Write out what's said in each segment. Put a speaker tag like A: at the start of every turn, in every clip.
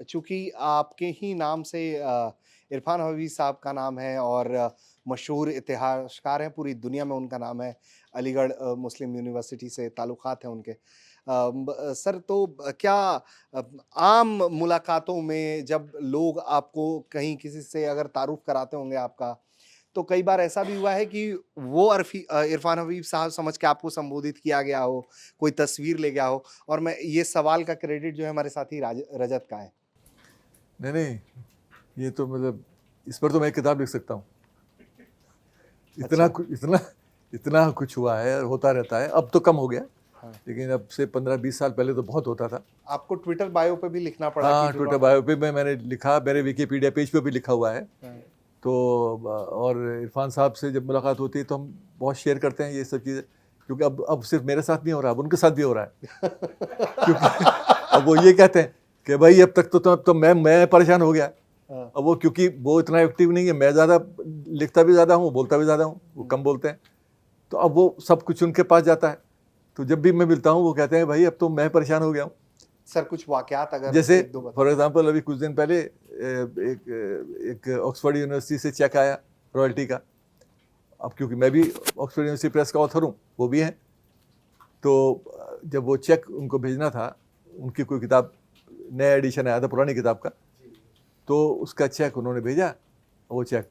A: चूँकि आपके ही नाम से इरफ़ान हबीब साहब का नाम है और मशहूर इतिहासकार हैं, पूरी दुनिया में उनका नाम है। अलीगढ़ मुस्लिम यूनिवर्सिटी से ताल्लुकात हैं उनके। सर तो क्या आम मुलाकातों में जब लोग आपको कहीं किसी से अगर तारुफ़ कराते होंगे आपका, तो कई बार ऐसा भी हुआ है कि वो इरफ़ान हबीब साहब समझ के आपको संबोधित किया गया हो, कोई तस्वीर ले गया हो और मैं ये सवाल का क्रेडिट जो है हमारे साथी रजत का है।
B: नहीं, नहीं, ये तो मतलब इस पर तो मैं एक किताब लिख सकता हूँ।
A: अच्छा।
B: इतना इतना कुछ हुआ है और होता रहता है। अब तो कम हो गया,
A: हाँ,
B: लेकिन अब से 15-20 साल पहले तो बहुत होता था।
A: आपको ट्विटर बायो पे भी लिखना पड़ा कि
B: हाँ,
A: डू
B: ट्विटर
A: नॉट
B: बायो पे मैंने लिखा, मेरे विकिपीडिया पेज पे भी लिखा हुआ है।
A: हाँ,
B: तो और इरफ़ान साहब से जब मुलाकात होती है तो हम बहुत शेयर करते हैं ये सब चीज़ें, क्योंकि अब सिर्फ मेरे साथ नहीं हो रहा, अब उनके साथ भी हो रहा है। क्योंकि अब वो ये कहते हैं कि भाई अब तो मैं परेशान हो गया।
A: हाँ,
B: अब वो क्योंकि वो इतना एक्टिव नहीं है, मैं ज़्यादा लिखता भी ज़्यादा हूँ, बोलता भी ज़्यादा हूँ, वो कम बोलते हैं। तो अब वो सब कुछ उनके पास जाता है। तो जब भी मैं मिलता हूँ वो कहते हैं भाई अब तो मैं परेशान हो गया हूँ।
A: सर कुछ वाक़यात अगर
B: जैसे
A: 1-2 बता
B: फॉर
A: दें?
B: एग्जांपल अभी कुछ दिन पहले एक ऑक्सफोर्ड यूनिवर्सिटी से चेक आया रॉयल्टी का। अब क्योंकि मैं भी ऑक्सफोर्ड यूनिवर्सिटी प्रेस का ऑथर हूँ, वो भी हैं। तो जब वो चेक उनको भेजना था, उनकी कोई किताब नया एडिशन आया था पुरानी किताब का, तो उसका चेक उन्होंने भेजा। वो चेक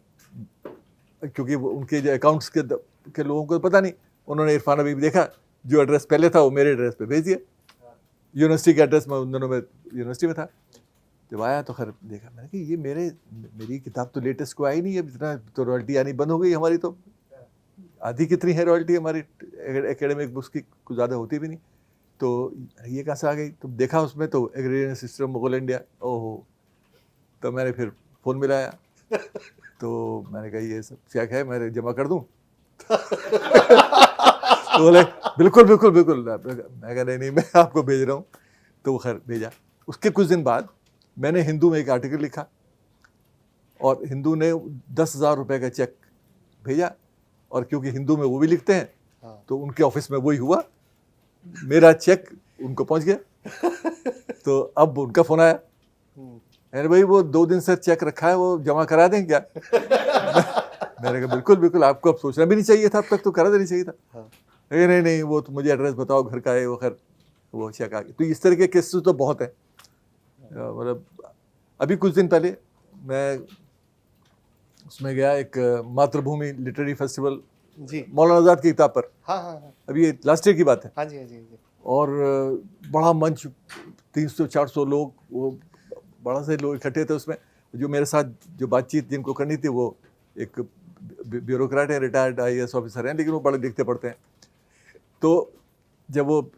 B: क्योंकि वो उनके जो अकाउंट्स के लोगों को पता नहीं, उन्होंने इरफान हबीब देखा, जो एड्रेस पहले था वो मेरे एड्रेस पे भेज दिया। यूनिवर्सिटी के एड्रेस में उन दिनों में यूनिवर्सिटी में था। जब आया तो खैर देखा, मैंने कि ये मेरी किताब तो लेटेस्ट को आई नहीं है, इतना तो रॉयल्टी आनी बंद हो गई हमारी। तो आधी कितनी है रॉयल्टी हमारी एकेडमिक बुक्स की, कुछ ज़्यादा होती भी नहीं। तो ये कहाँ से आ गई? तो देखा उसमें तो एग्रीरियन सिस्टम मुगल इंडिया, ओहो। तो मैंने फिर फ़ोन मिलाया, तो मैंने कहा ये सब चेक है, मैं जमा कर दूँ? तो बोले बिल्कुल बिल्कुल बिल्कुल। मैं कहा नहीं नहीं, मैं आपको भेज रहा हूँ। तो वो खैर भेजा। उसके कुछ दिन बाद मैंने हिंदू में एक आर्टिकल लिखा और हिंदू ने 10,000 रुपये का चेक भेजा। और क्योंकि हिंदू में वो भी लिखते हैं,
A: हाँ।
B: तो उनके ऑफिस में वही हुआ, मेरा चेक उनको पहुंच गया। तो अब उनका फ़ोन आया,
A: हुँ।
B: अरे भाई वो 2 दिन से चेक रखा है, वो जमा करा दें क्या? मैंने कहा बिल्कुल बिल्कुल, आपको अब सोचना भी नहीं चाहिए था, अब तक तो करा देनी चाहिए था।
A: हाँ।
B: नहीं नहीं नहीं, वो तो मुझे एड्रेस बताओ घर का है, वो खैर वो चेक आ गया। तो इस तरह के केसेस तो बहुत हैं। मतलब अभी कुछ दिन पहले मैं उसमें गया, एक मातृभूमि लिटरेरी फेस्टिवल,
A: जी।
B: मौलाना आज़ाद की किताब पर।
A: हाँ, हाँ, हाँ।
B: अभी ये लास्ट ईयर की बात है।
A: हाँ जी, हाँ जी, हाँ जी।
B: और बड़ा मंच, 300-400 लोग, वो बड़ा से लोग इकट्ठे थे उसमें। जो मेरे साथ जो बातचीत जिनको करनी थी, वो एक ब्यूरोक्रेट है, रिटायर्ड IAS ऑफिसर हैं, लेकिन वो बड़े लिखते पढ़ते हैं। तो जब वो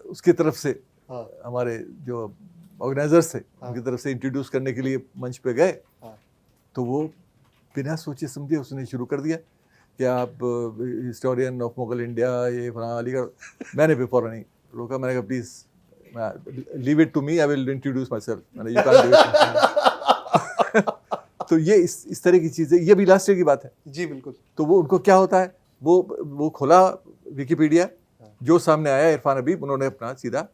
B: उसकी तरफ से
A: हाँ,
B: हमारे जो ऑर्गेनाइजर्स थे,
A: हाँ।
B: उनकी तरफ से इंट्रोड्यूस करने के लिए मंच पे गए,
A: हाँ।
B: तो वो बिना सोचे समझे उसने शुरू कर दिया कि आप हिस्टोरियन ऑफ मुगल इंडिया, ये फलाना अलीगढ़। मैंने भी फौरन ही रोका, मैंने कहा please leave it to me, I will introduce myself, मैंने यू कांट डू इट। तो ये इस तरह की चीज़ें, ये भी लास्ट ईयर की बात है।
A: जी, बिल्कुल।
B: तो वो उनको क्या होता है, वो खोला विकिपीडिया, जो सामने आया इरफान हबीब, उन्होंने अपना सीधा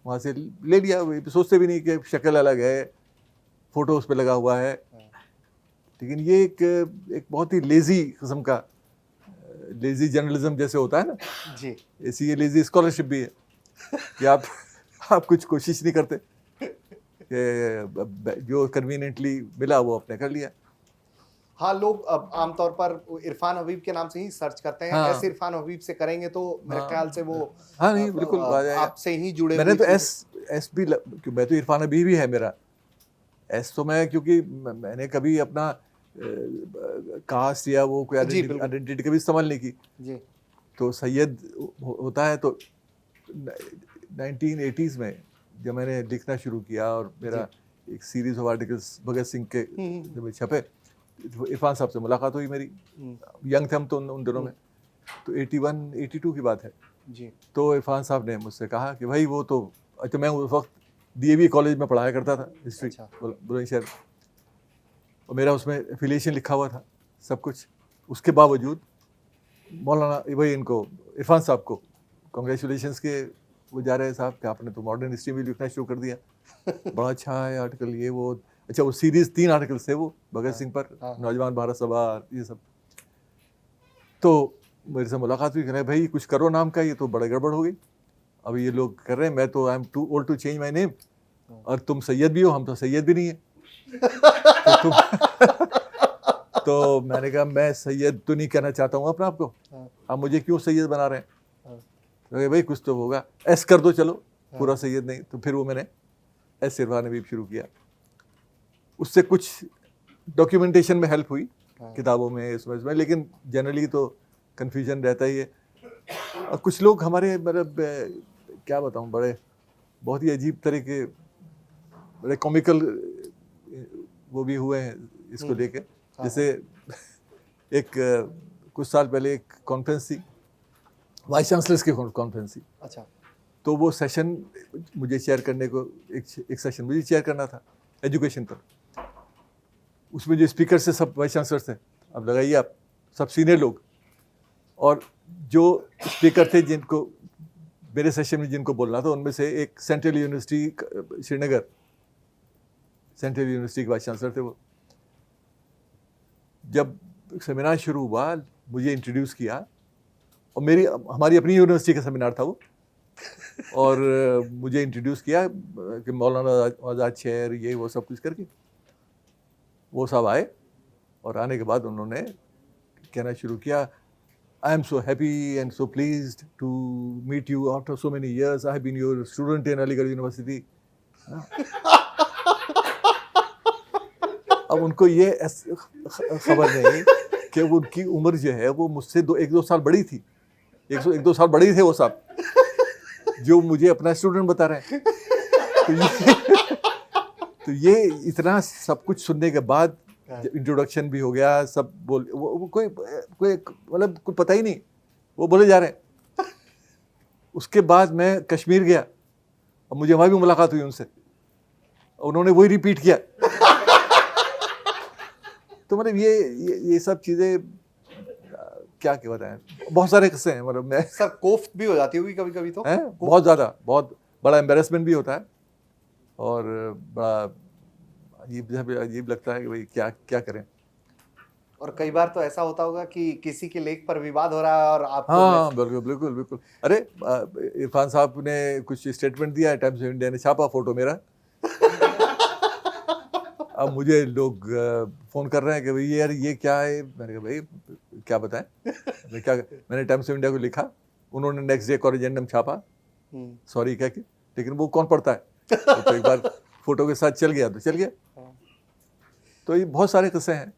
B: वहाँ से ले लिया। वो सोचते भी नहीं कि शक्ल अलग है, फोटो उस पर लगा हुआ है। लेकिन ये एक बहुत ही लेजी किस्म का, लेजी जर्नलिज्म जैसे होता है ना,
A: जी।
B: ऐसी ये लेजी स्कॉलरशिप भी है कि आप कुछ कोशिश नहीं करते, कि जो कन्वीनियंटली मिला वो आपने कर लिया।
A: हाँ, लोग अब आमतौर पर इरफ़ान हबीब के नाम से ही सर्च करते हैं।
B: हाँ
A: ऐसे इरफ़ान हबीब से करेंगे तो मेरे
B: हाँ
A: ख़्याल से वो
B: हाँ, नहीं बिल्कुल आ जाएगा।
A: आपसे ही जुड़े
B: मैंने
A: हुई
B: तो
A: चीज़ें
B: एस भी मैं तो इरफान हबीब ही है मेरा एस। तो मैं क्योंकि मैंने कभी अपना कास्ट या वो कोई
A: जी, बिल्कुल।
B: आइडेंटिटी कभी इस्तेमाल नहीं की।
A: जी।
B: तो सैयद होता है। तो 1980s में जब मैंने लिखना शुरू किया और
A: जी।
B: मेरा एक series of articles Bhagat Singh के
A: हुँ, हुँ, हुँ।
B: जब छपे, तो इरफान साहब से मुलाकात हुई मेरी।
A: हुँ,
B: यंग थे हम तो उन दिनों में। तो 81-82 की बात है।
A: जी।
B: तो इरफान साहब ने मुझसे कहा कि भाई वो तो, अच्छा मैं उस वक्त DAV कॉलेज में पढ़ाया करता था, हिस्ट्री,
A: अच्छा।
B: बुलंदशहर, और मेरा उसमें एफिलिएशन लिखा हुआ था सब कुछ। उसके बावजूद मौलाना भाई इनको इरफान साहब को कॉन्ग्रेचुलेशंस के वो जा रहे हैं, साहब कि आपने तो मॉडर्न हिस्ट्री में लिखना शुरू कर दिया। बड़ा अच्छा है आर्टिकल ये वो। अच्छा वो सीरीज 3 आर्टिकल्स थे वो भगत सिंह पर,
A: हाँ।
B: नौजवान भारत सभा ये सब। तो मेरे से मुलाकात हुई, कह रहे भाई कुछ करो नाम का, ये तो बड़ा गड़बड़ हो गई। अब ये लोग कर रहे हैं, मैं तो I am too old to change my name, और तुम सैयद भी हो, हम तो सैयद भी नहीं है। तो मैंने कहा मैं सैयद तो नहीं कहना चाहता हूँ अपने आप को, आप मुझे क्यों सैयद बना रहे हैं? तो भाई कुछ तो होगा, एस कर दो चलो, पूरा सैयद नहीं। तो फिर वो मैंने एस इरफान हबीब शुरू किया। उससे कुछ डॉक्यूमेंटेशन में हेल्प हुई किताबों में, इसमें, लेकिन जनरली तो कन्फ्यूजन रहता ही है। और कुछ लोग हमारे मतलब क्या बताऊँ, बड़े बहुत ही अजीब तरह के बड़े कॉमिकल वो भी हुए हैं इसको लेके। जैसे एक कुछ साल पहले एक कॉन्फ्रेंस थी, वाइस चांसलर्स की कॉन्फ्रेंस थी।
A: अच्छा।
B: तो वो सेशन मुझे चेयर करने को, एक सेशन मुझे चेयर करना था एजुकेशन पर। उसमें जो स्पीकर से सब वाइस चांसलर थे, अब लगाइए आप, सब सीनियर लोग। और जो स्पीकर थे जिनको मेरे सेशन में जिनको बोलना था, उनमें से एक central university Srinagar, central university के वाइस चांसलर थे वो। जब सेमिनार शुरू हुआ, मुझे इंट्रोड्यूस किया, और हमारी अपनी यूनिवर्सिटी का सेमिनार था वो। और मुझे इंट्रोड्यूस किया कि मौलाना आज़ाद शेर, ये वो सब कुछ करके वो सब आए। और आने के बाद उन्होंने कहना शुरू किया, I am so happy and so pleased to meet you after so many years, I have been your student in Aligarh university. अब उनको ये खबर नहीं कि उनकी उम्र जो है वो मुझसे 1-2 साल बड़ी थी, 1-2 साल बड़ी थे वो साहब, जो मुझे अपना स्टूडेंट बता रहे हैं। तो ये इतना सब कुछ सुनने के बाद इंट्रोडक्शन भी हो गया, सब बोल वो कोई मतलब कुछ पता ही नहीं, वो बोले जा रहे हैं। उसके बाद मैं कश्मीर गया, और मुझे वहाँ भी मुलाकात हुई उनसे, उन्होंने वही रिपीट किया। तो मतलब ये सब चीज़ें क्या बताएं, बहुत सारे किस्से हैं। मतलब मैं
A: सर कोफ्त भी हो जाती होगी कभी कभी तो
B: है, बहुत ज़्यादा, बहुत बड़ा एम्बेरसमेंट भी होता है, और बड़ा अजीब लगता है कि भाई क्या करें।
A: और कई बार तो ऐसा होता होगा कि किसी के लेख पर विवाद हो रहा है और आप
B: हाँ बिल्कुल बिल्कुल बिल्कुल। अरे इरफान साहब ने कुछ स्टेटमेंट दिया है, टाइम्स ऑफ इंडिया ने छापा फोटो मेरा। अब मुझे लोग फ़ोन कर रहे हैं कि भाई यार ये क्या है। मैंने कहा भाई क्या बताएं, मैंने टाइम्स ऑफ इंडिया को लिखा, उन्होंने नेक्स्ट डे कॉरेजेंडम छापा, सॉरी कह के, लेकिन वो कौन पढ़ता है। तो एक बार फोटो के साथ चल गया तो चल गया। तो ये बहुत सारे किस्से हैं।